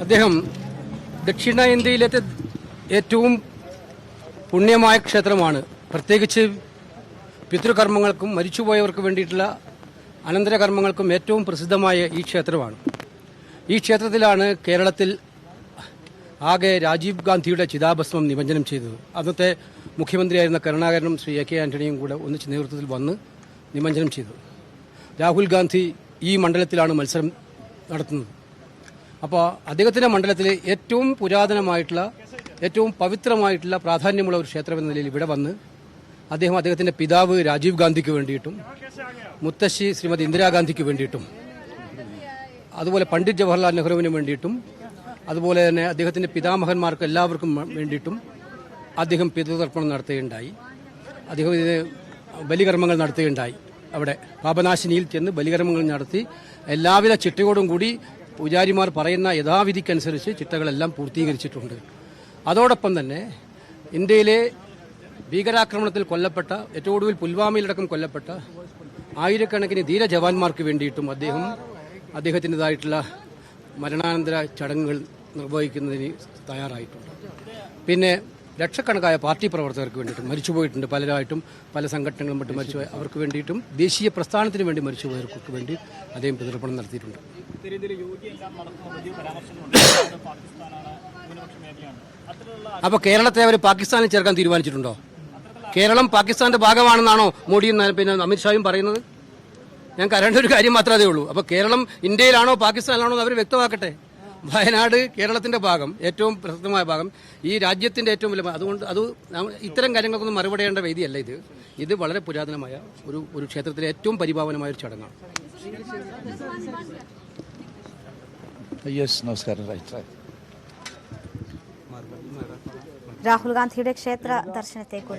അദ്ദേഹം ദക്ഷിണേന്ത്യയിലത്തെ ഏറ്റവും പുണ്യമായ ക്ഷേത്രമാണ്. പ്രത്യേകിച്ച് പിതൃകർമ്മങ്ങൾക്കും മരിച്ചുപോയവർക്ക് വേണ്ടിയിട്ടുള്ള അനന്തരകർമ്മങ്ങൾക്കും ഏറ്റവും പ്രസിദ്ധമായ ഈ ക്ഷേത്രമാണ്. ഈ ക്ഷേത്രത്തിലാണ് കേരളത്തിൽ ആകെ രാജീവ് ഗാന്ധിയുടെ ചിതാഭസ്മം നിമജ്ജനം ചെയ്തത്. അന്നത്തെ മുഖ്യമന്ത്രിയായിരുന്ന കരുണാകരനും ശ്രീ എ കെ ആന്റണിയും കൂടെ ഒന്നിച്ച് നേതൃത്വത്തിൽ വന്ന് നിമജ്ജനം ചെയ്തു. രാഹുൽ ഗാന്ധി ഈ മണ്ഡലത്തിലാണ് മത്സരം നടത്തുന്നത്. അപ്പോൾ അദ്ദേഹത്തിൻ്റെ മണ്ഡലത്തിൽ ഏറ്റവും പുരാതനമായിട്ടുള്ള ഏറ്റവും പവിത്രമായിട്ടുള്ള പ്രാധാന്യമുള്ള ഒരു ക്ഷേത്രം എന്ന നിലയിൽ ഇവിടെ വന്ന് അദ്ദേഹത്തിൻ്റെ പിതാവ് രാജീവ് ഗാന്ധിക്ക് വേണ്ടിയിട്ടും മുത്തശ്ശി ശ്രീമതി ഇന്ദിരാഗാന്ധിക്ക് വേണ്ടിയിട്ടും അതുപോലെ പണ്ഡിറ്റ് ജവഹർലാൽ നെഹ്റുവിന് വേണ്ടിയിട്ടും അതുപോലെ തന്നെ അദ്ദേഹത്തിൻ്റെ പിതാമഹന്മാർക്ക് എല്ലാവർക്കും വേണ്ടിയിട്ടും അദ്ദേഹം പിതൃതർപ്പണം നടത്തുകയുണ്ടായി. അദ്ദേഹം ഇതിന് ബലികർമ്മങ്ങൾ നടത്തുകയുണ്ടായി. അവിടെ പാപനാശിനിയിൽ ചെന്ന് ബലികർമ്മങ്ങൾ നടത്തി എല്ലാവിധ ചിട്ടയോടും കൂടി പൂജാരിമാർ പറയുന്ന യഥാവിധിക്കനുസരിച്ച് ചിട്ടകളെല്ലാം പൂർത്തീകരിച്ചിട്ടുണ്ട്. അതോടൊപ്പം തന്നെ ഇന്ത്യയിലെ ഭീകരാക്രമണത്തിൽ കൊല്ലപ്പെട്ട ഏറ്റവും ഒടുവിൽ പുൽവാമയിലടക്കം കൊല്ലപ്പെട്ട ആയിരക്കണക്കിന് ധീര ജവാന്മാർക്ക് വേണ്ടിയിട്ടും അദ്ദേഹത്തിൻ്റെതായിട്ടുള്ള മരണാനന്തര ചടങ്ങുകൾ നിർവഹിക്കുന്നതിന് തയ്യാറായിട്ടുണ്ട്. പിന്നെ ലക്ഷക്കണക്കായ പാർട്ടി പ്രവർത്തകർക്ക് വേണ്ടിയിട്ടും മരിച്ചുപോയിട്ടുണ്ട്. പലരായിട്ടും പല സംഘടനകളും മറ്റും മരിച്ചുപോയ അവർക്ക് വേണ്ടിയിട്ടും ദേശീയ പ്രസ്ഥാനത്തിന് വേണ്ടി മരിച്ചുപോയവർക്ക് വേണ്ടി അദ്ദേഹം പിതൃതർപ്പണം നടത്തിയിട്ടുണ്ട്. അപ്പോൾ കേരളത്തെ അവർ പാകിസ്ഥാനിൽ ചേർക്കാൻ തീരുമാനിച്ചിട്ടുണ്ടോ? കേരളം പാകിസ്ഥാന്റെ ഭാഗമാണെന്നാണോ മോഡിയും പിന്നെ അമിത്ഷായും പറയുന്നത്? ഞങ്ങൾക്ക് അറിയേണ്ട ഒരു കാര്യം മാത്രമേ ഉള്ളൂ. അപ്പോൾ കേരളം ഇന്ത്യയിലാണോ പാകിസ്ഥാനിലാണോ അവർ വ്യക്തമാക്കട്ടെ. വയനാട് കേരളത്തിന്റെ ഭാഗം, ഏറ്റവും പ്രസിദ്ധമായ ഭാഗം, ഈ രാജ്യത്തിന്റെ ഏറ്റവും വലിയ. അതുകൊണ്ട് ഇത്തരം കാര്യങ്ങൾക്കൊന്നും മറുപടി ചെയ്യേണ്ട വേദിയല്ല ഇത്. ഇത് വളരെ പുരാതനമായ ഒരു ക്ഷേത്രത്തിലെ ഏറ്റവും പരിപാവനമായ ഒരു ചടങ്ങാണ്. നമസ്കാരം. രാഹുൽ ഗാന്ധിയുടെ ക്ഷേത്ര ദർശനത്തെക്കുറിച്ച്